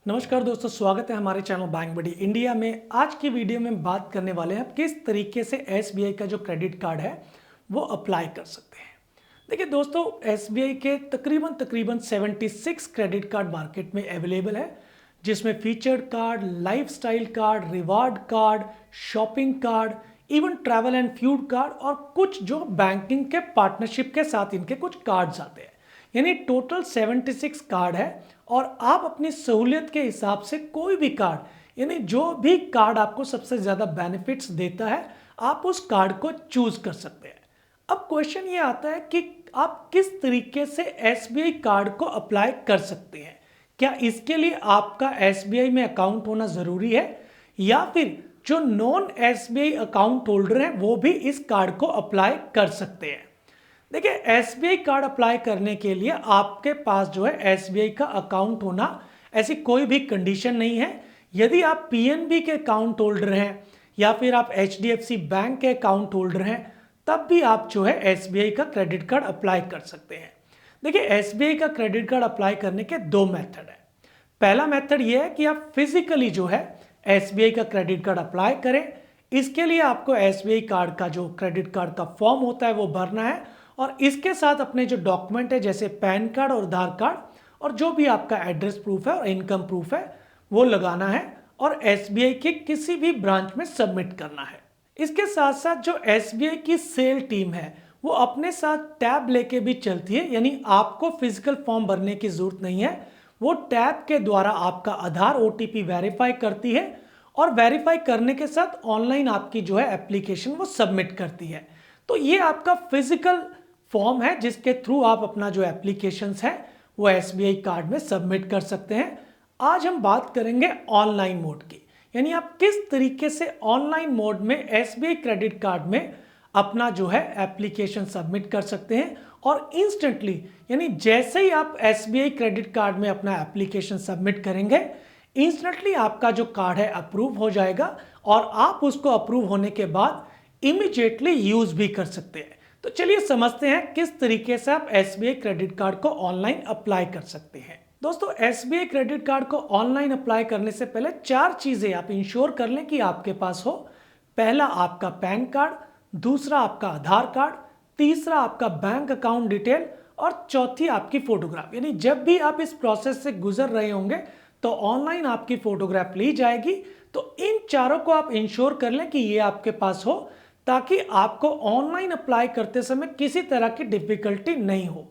नमस्कार दोस्तों, स्वागत है हमारे चैनल बैंक बडी इंडिया में। आज की वीडियो में बात करने वाले हैं किस तरीके से एसबीआई का जो क्रेडिट कार्ड है वो अप्लाई कर सकते हैं। देखिए दोस्तों, एसबीआई के तकरीबन 76 क्रेडिट कार्ड मार्केट में अवेलेबल है, जिसमें featured card, lifestyle card, reward card, shopping card, even travel and food card और कुछ जो बैंकिंग के पार्टनरशिप के साथ इनके कुछ कार्ड्स आते हैं। यानी टोटल 76 कार्ड है और आप अपनी सहूलियत के हिसाब से कोई भी कार्ड, यानी जो भी कार्ड आपको सबसे ज़्यादा बेनिफिट्स देता है, आप उस कार्ड को चूज कर सकते हैं। अब क्वेश्चन ये आता है कि आप किस तरीके से एसबीआई कार्ड को अप्लाई कर सकते हैं। क्या इसके लिए आपका एसबीआई में अकाउंट होना ज़रूरी है, या फिर जो नॉन एसबीआई अकाउंट होल्डर हैं वो भी इस कार्ड को अप्लाई कर सकते हैं। देखिए, एसबीआई कार्ड अप्लाई करने के लिए आपके पास जो है एसबीआई का अकाउंट होना ऐसी कोई भी कंडीशन नहीं है। यदि आप पीएनबी के अकाउंट होल्डर हैं या फिर आप एचडीएफसी बैंक के अकाउंट होल्डर हैं, तब भी आप जो है एसबीआई का क्रेडिट कार्ड अप्लाई कर सकते हैं। देखिए, एसबीआई का क्रेडिट कार्ड अप्लाई करने के दो मेथड है। पहला मेथड ये है कि आप फिजिकली जो है एसबीआई का क्रेडिट कार्ड अप्लाई करें। इसके लिए आपको एसबीआई कार्ड का जो क्रेडिट कार्ड का फॉर्म होता है वो भरना है और इसके साथ अपने जो डॉक्यूमेंट है जैसे पैन कार्ड और आधार कार्ड और जो भी आपका एड्रेस प्रूफ है और इनकम प्रूफ है वो लगाना है और एसबीआई के किसी भी ब्रांच में सबमिट करना है। इसके साथ साथ जो एसबीआई की सेल टीम है वो अपने साथ टैब लेके भी चलती है, यानी आपको फिजिकल फॉर्म भरने की जरूरत नहीं है। वो टैब के द्वारा आपका आधार ओटीपी वेरीफाई करती है और वेरीफाई करने के साथ ऑनलाइन आपकी जो है एप्लीकेशन वो सबमिट करती है। तो ये आपका फिजिकल फॉर्म है जिसके थ्रू आप अपना जो एप्लीकेशंस है वो एसबीआई कार्ड में सबमिट कर सकते हैं। आज हम बात करेंगे ऑनलाइन मोड की, यानी आप किस तरीके से ऑनलाइन मोड में एसबीआई क्रेडिट कार्ड में अपना जो है एप्लीकेशन सबमिट कर सकते हैं और इंस्टेंटली, यानी जैसे ही आप एसबीआई क्रेडिट कार्ड में अपना एप्लीकेशन सबमिट करेंगे, इंस्टेंटली आपका जो कार्ड है अप्रूव हो जाएगा और आप उसको अप्रूव होने के बाद इमीडिएटली यूज भी कर सकते हैं। तो चलिए समझते हैं किस तरीके से आप एसबीआई क्रेडिट कार्ड को ऑनलाइन अप्लाई कर सकते हैं। दोस्तों, एसबीआई क्रेडिट कार्ड को ऑनलाइन अप्लाई करने से पहले चार चीजें आप इंश्योर कर लें कि आपके पास हो। पहला आपका पैन कार्ड, दूसरा आपका आधार कार्ड, तीसरा आपका बैंक अकाउंट डिटेल और चौथी आपकी फोटोग्राफ। यानी जब भी आप इस प्रोसेस से गुजर रहे होंगे तो ऑनलाइन आपकी फोटोग्राफ ली जाएगी। तो इन चारों को आप इंश्योर कर लें कि ये आपके पास हो, ताकि आपको ऑनलाइन अप्लाई करते समय किसी तरह की डिफिकल्टी नहीं हो।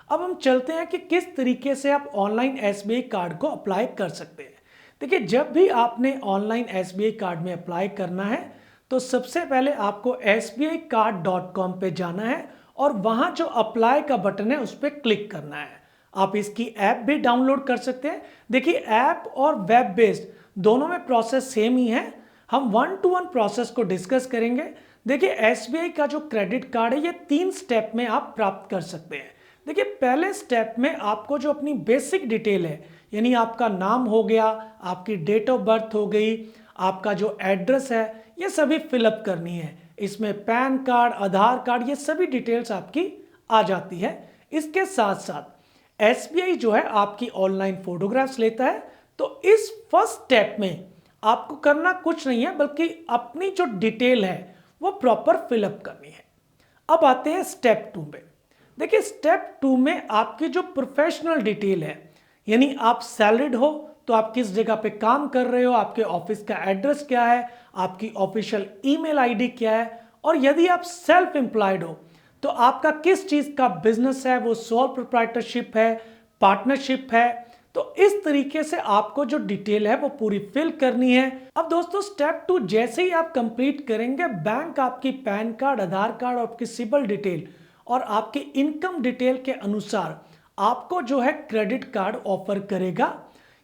अब हम चलते हैं कि किस तरीके से आप ऑनलाइन एसबीआई कार्ड को अप्लाई कर सकते हैं। देखिए, जब भी आपने ऑनलाइन एसबीआई कार्ड में अप्लाई करना है तो सबसे पहले आपको sbicard.com पे जाना है और वहां जो अप्लाई का बटन है उस पर क्लिक करना है। आप इसकी ऐप भी डाउनलोड कर सकते हैं। देखिए, ऐप और वेब बेस्ड दोनों में प्रोसेस सेम ही है। हम 1-to-1 प्रोसेस को डिस्कस करेंगे। देखिए, एसबीआई का जो क्रेडिट कार्ड है ये 3 स्टेप में आप प्राप्त कर सकते हैं। देखिए, पहले स्टेप में आपको जो अपनी बेसिक डिटेल है, यानी आपका नाम हो गया, आपकी डेट ऑफ बर्थ हो गई, आपका जो एड्रेस है, ये सभी फिलअप करनी है। इसमें पैन कार्ड, आधार कार्ड, ये सभी डिटेल्स आपकी आ जाती है। इसके साथ साथ एसबीआई जो है आपकी ऑनलाइन फोटोग्राफ्स लेता है। तो इस फर्स्ट स्टेप में आपको करना कुछ नहीं है, बल्कि अपनी जो डिटेल है वो प्रॉपर फिलअप करनी है। अब आते हैं स्टेप 2 में। देखिए, स्टेप 2 में आपकी जो प्रोफेशनल डिटेल है, यानी आप सैलरीड हो तो आप किस जगह पे काम कर रहे हो, आपके ऑफिस का एड्रेस क्या है, आपकी ऑफिशियल ईमेल आईडी क्या है, और यदि आप सेल्फ एम्प्लॉयड हो तो आपका किस चीज का बिजनेस है, वो सोल प्रोप्राइटरशिप है, पार्टनरशिप है। तो इस तरीके से आपको जो डिटेल है वो पूरी फिल करनी है। अब दोस्तों, स्टेप 2 जैसे ही आप कंप्लीट करेंगे, बैंक आपकी पैन कार्ड, आधार कार्ड और आपकी सिबिल डिटेल और आपकी इनकम डिटेल के अनुसार आपको जो है क्रेडिट कार्ड ऑफर करेगा।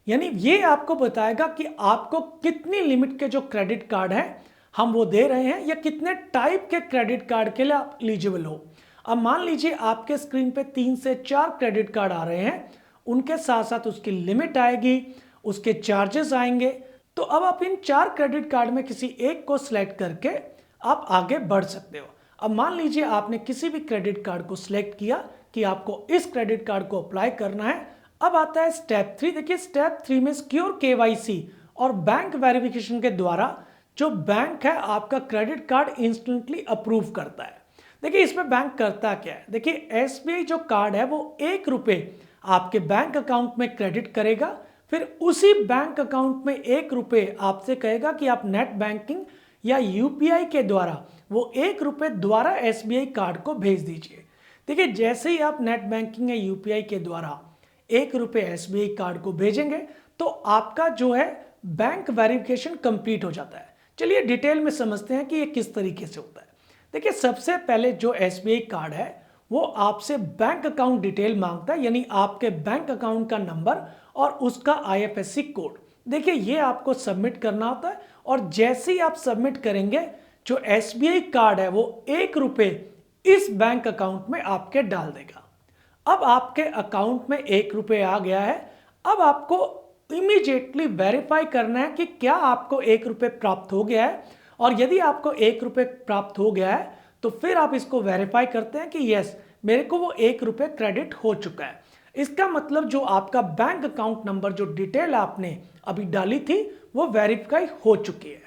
यानी ये आपको बताएगा कि आपको कितनी लिमिट के जो क्रेडिट कार्ड है हम वो दे रहे हैं, या कितने टाइप के क्रेडिट कार्ड के लिए आप एलिजिबल हो। अब मान लीजिए आपके स्क्रीन पे 3 से 4 क्रेडिट कार्ड आ रहे हैं, उनके साथ साथ उसकी लिमिट आएगी, उसके चार्जेस आएंगे। तो अब आप इन 4 क्रेडिट कार्ड में किसी एक को सिलेक्ट करके आप आगे बढ़ सकते हो। अब मान लीजिए आपने किसी भी क्रेडिट कार्ड को सिलेक्ट किया कि आपको इस क्रेडिट कार्ड को अप्लाई करना है, अब आता है स्टेप 3। देखिए स्टेप 3 में सिक्योर केवाईसी और बैंक वेरिफिकेशन के द्वारा जो बैंक है आपका क्रेडिट कार्ड इंस्टेंटली अप्रूव करता है। देखिए इसमें बैंक करता क्या है, देखिए एसबीआई जो कार्ड है वो 1 रुपए आपके बैंक अकाउंट में क्रेडिट करेगा, फिर उसी बैंक अकाउंट में 1 रुपए आपसे कहेगा कि आप नेट बैंकिंग या यूपीआई के द्वारा वो 1 रुपए द्वारा एसबीआई कार्ड को भेज दीजिए। देखिए जैसे ही आप नेट बैंकिंग या यूपीआई के द्वारा 1 रुपए एसबीआई कार्ड को भेजेंगे तो आपका जो है बैंक वेरिफिकेशन कंप्लीट हो जाता है। चलिए डिटेल में समझते हैं कि ये किस तरीके से होता है। देखिए सबसे पहले जो एसबीआई कार्ड है वो आपसे बैंक अकाउंट डिटेल मांगता है, यानी आपके बैंक अकाउंट का नंबर और उसका आईएफएससी कोड। देखिए ये आपको सबमिट करना होता है और जैसे ही आप सबमिट करेंगे जो एसबीआई कार्ड है वो 1 रुपए इस बैंक अकाउंट में आपके डाल देगा। अब आपके अकाउंट में 1 रुपए आ गया है। अब आपको इमीडिएटली वेरीफाई करना है कि क्या आपको 1 रुपए प्राप्त हो गया है, और यदि आपको 1 रुपए प्राप्त हो गया है तो फिर आप इसको वेरीफाई करते हैं कि यस मेरे को वो 1 रुपए क्रेडिट हो चुका है। इसका मतलब जो आपका बैंक अकाउंट नंबर जो डिटेल आपने अभी डाली थी वो वेरीफाई हो चुकी है।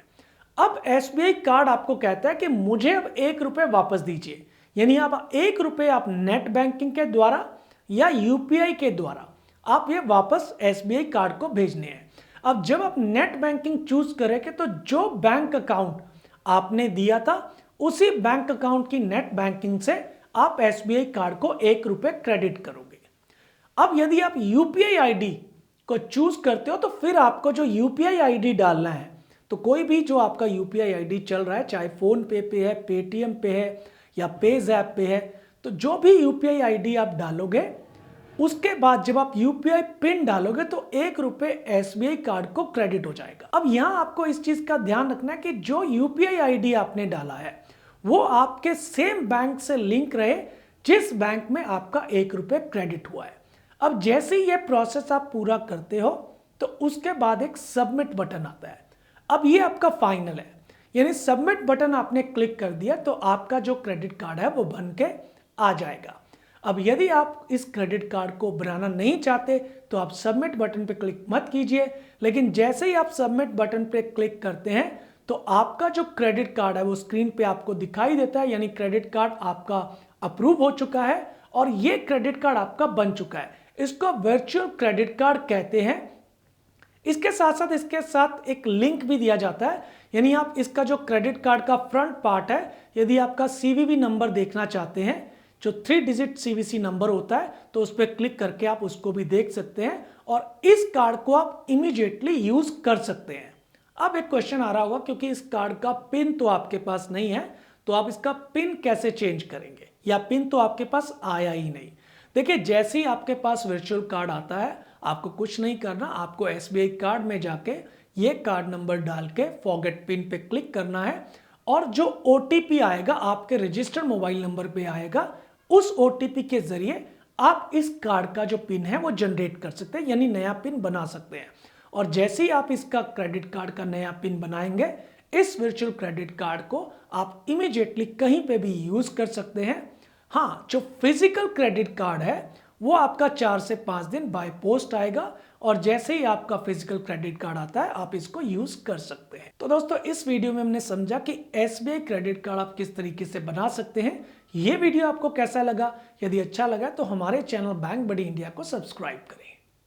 अब एसबीआई कार्ड आपको कहता है कि मुझे अब 1 रुपए वापस दीजिए, यानी आप 1 रुपए आप नेट बैंकिंग के द्वारा या यूपीआई के द्वारा आप ये वापस एसबीआई कार्ड को भेजने हैं। अब जब आप नेट बैंकिंग चूज करेंगे तो जो बैंक अकाउंट आपने दिया था उसी बैंक अकाउंट की नेट बैंकिंग से आप एसबीआई कार्ड को 1 रुपए क्रेडिट करोगे। अब यदि आप यूपीआई आईडी को चूज करते हो तो फिर आपको जो यूपीआई आईडी डालना है, तो कोई भी जो आपका यूपीआई आईडी चल रहा है, चाहे फोन पे है, पेटीएम पे है या पेज ऐप पे है, तो जो भी यूपीआई आईडी आप डालोगे उसके बाद जब आप यूपीआई पिन डालोगे तो 1 रुपए एसबीआई कार्ड को क्रेडिट हो जाएगा। अब यहां आपको इस चीज का ध्यान रखना है कि जो यूपीआई आईडी आपने डाला है वो आपके सेम बैंक से लिंक रहे जिस बैंक में आपका 1 रुपए क्रेडिट हुआ है। अब जैसे ही ये प्रोसेस आप पूरा करते हो तो उसके बाद एक सबमिट बटन आता है। अब ये आपका फाइनल है, यानी सबमिट बटन आपने क्लिक कर दिया तो आपका जो क्रेडिट कार्ड है वो बन के आ जाएगा। अब यदि आप इस क्रेडिट कार्ड को बनाना नहीं चाहते तो आप सबमिट बटन पे क्लिक मत कीजिए, लेकिन जैसे ही आप सबमिट बटन पे क्लिक करते हैं तो आपका जो क्रेडिट कार्ड है वो स्क्रीन पे आपको दिखाई देता है, यानी क्रेडिट कार्ड आपका अप्रूव हो चुका है और ये क्रेडिट कार्ड आपका बन चुका है। इसको वर्चुअल क्रेडिट कार्ड कहते हैं। इसके साथ एक लिंक भी दिया जाता है, यानी आप इसका जो क्रेडिट कार्ड का फ्रंट पार्ट है, यदि आपका सीवीवी नंबर देखना चाहते हैं, जो 3 डिजिट सीवीसी नंबर होता है, तो उस पर क्लिक करके आप उसको भी देख सकते हैं और इस कार्ड को आप इमीडिएटली यूज कर सकते हैं। अब एक क्वेश्चन आ रहा होगा, क्योंकि इस कार्ड का पिन तो आपके पास नहीं है तो आप इसका पिन कैसे चेंज करेंगे, या पिन तो आपके पास आया ही नहीं। देखिए जैसे ही आपके पास वर्चुअल कार्ड आता है आपको कुछ नहीं करना, आपको एसबीआई कार्ड में जाके ये कार्ड नंबर डाल के फॉरगेट पिन पे क्लिक करना है और जो ओटीपी आएगा आपके रजिस्टर्ड मोबाइल नंबर पे आएगा, उस ओटीपी के जरिए आप इस कार्ड का जो पिन है वो जनरेट कर सकते हैं, यानी नया पिन बना सकते हैं। और जैसे ही आप इसका क्रेडिट कार्ड का नया पिन बनाएंगे इस वर्चुअल क्रेडिट कार्ड को आप इमीडिएटली कहीं पे भी यूज कर सकते हैं। हाँ, जो फिजिकल क्रेडिट कार्ड है वो आपका 4 से 5 दिन बाय पोस्ट आएगा और जैसे ही आपका फिजिकल क्रेडिट कार्ड आता है आप इसको यूज कर सकते हैं। तो दोस्तों इस वीडियो में हमने समझा कि एसबीआई क्रेडिट कार्ड आप किस तरीके से बना सकते हैं। ये वीडियो आपको कैसा लगा? यदि अच्छा लगा तो हमारे चैनल बैंक बडी इंडिया को सब्सक्राइब करें।